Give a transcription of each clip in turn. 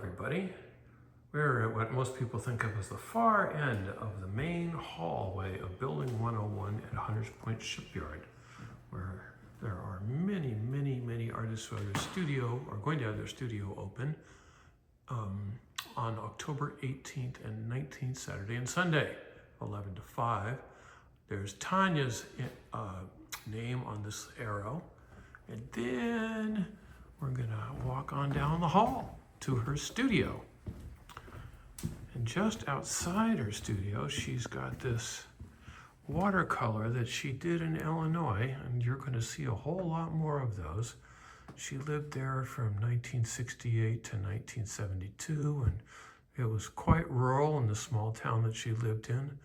everybody. We're at what most people think of as the far end of the main hallway of Building 101 at Hunters Point Shipyard, where there are many artists who have their studio or going to have their studio open on October 18th and 19th, Saturday and Sunday, 11 to 5. There's Tanya's name on this arrow, and then we're gonna walk on down the hall to her studio. And just outside her studio, she's got this watercolor that she did in Illinois, and you're going to see a whole lot more of those. She lived there from 1968 to 1972, and it was quite rural in the small town that she lived in,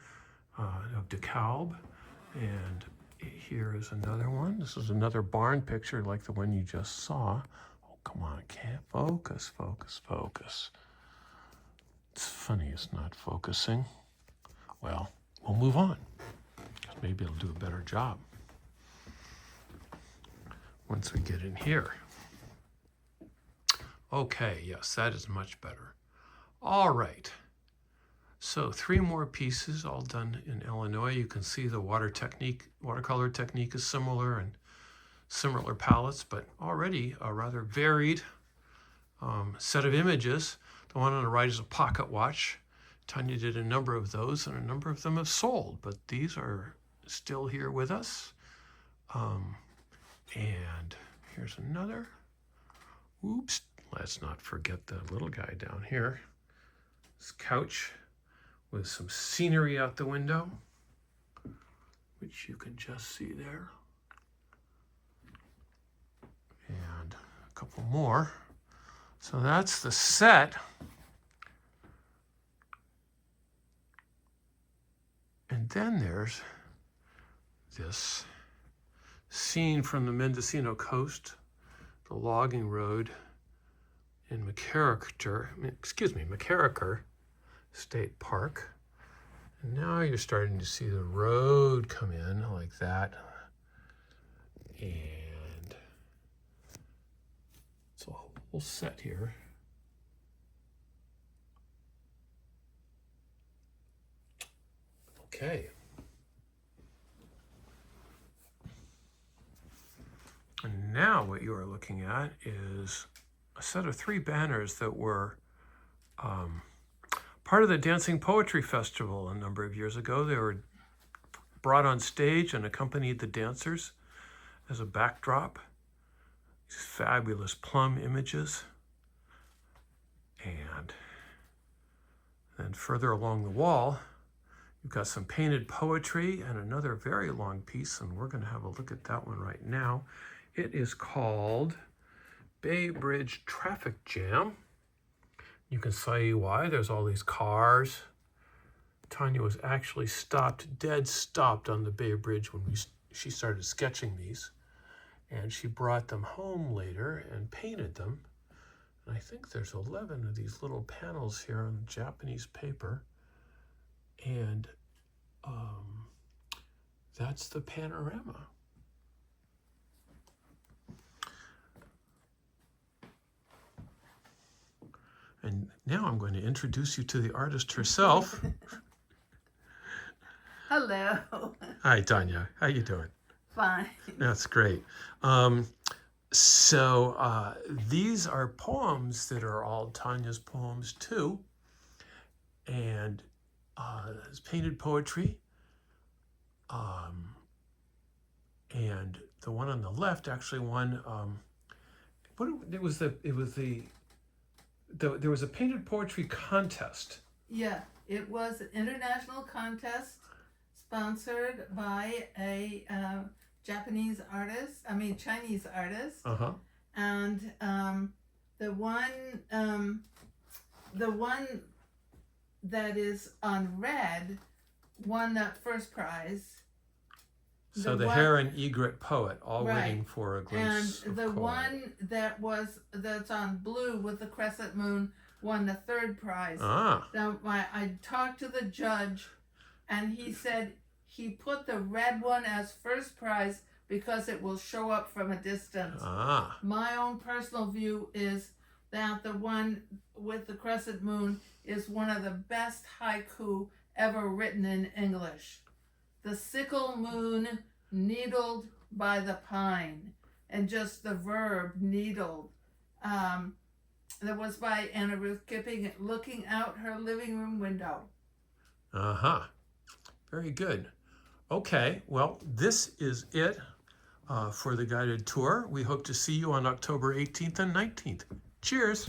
of DeKalb. And here is another one. This is another barn picture like the one you just saw. Oh, come on, can't focus. It's funny it's not focusing. Well, we'll move on. Maybe it'll do a better job once we get in here. Okay, yes, that is much better. All right. So 3 more pieces, all done in Illinois. You can see the watercolor technique is similar and similar palettes, but already a rather varied set of images. The one on the right is a pocket watch. Tanya did a number of those, and a number of them have sold, but these are still here with us. And here's another. Oops, let's not forget the little guy down here. This couch with some scenery out the window, which you can just see there. And a couple more. So that's the set. And then there's this scene from the Mendocino coast, the logging road in McCarraker State Park. And now you're starting to see the road come in like that. And it's a whole set here. Okay. And now what you are looking at is a set of 3 banners that were part of the Dancing Poetry Festival a number of years ago. They were brought on stage and accompanied the dancers as a backdrop. These fabulous plum images. And then further along the wall, you've got some painted poetry and another very long piece, and we're going to have a look at that one right now. It is called Bay Bridge Traffic Jam. You can see why. There's all these cars. Tanya was actually dead stopped on the Bay Bridge when she started sketching these. And she brought them home later and painted them. And I think there's 11 of these little panels here on Japanese paper. And that's the panorama. And now I'm going to introduce you to the artist herself. Hello. Hi, Tanya. How you doing? Fine. That's great. These are poems that are all Tanya's poems too. And it's painted poetry. And the one on the left actually won. There was a painted poetry contest. Yeah, it was an international contest sponsored by a Chinese artist. Uh-huh. And the one that is on red won that first prize. So the hare and egret poet, all waiting for a glimpse and of the Koi. one that's on blue with the crescent moon won the 3rd prize. Ah. Now I talked to the judge, and he said he put the red one as first prize because it will show up from a distance. Ah. My own personal view is that the one with the crescent moon is one of the best haiku ever written in English. The sickle moon needled by the pine, and just the verb needled. That was by Anna Ruth Kipping, looking out her living room window. Uh-huh. Very good. Okay, well, this is it for the guided tour. We hope to see you on October 18th and 19th. Cheers.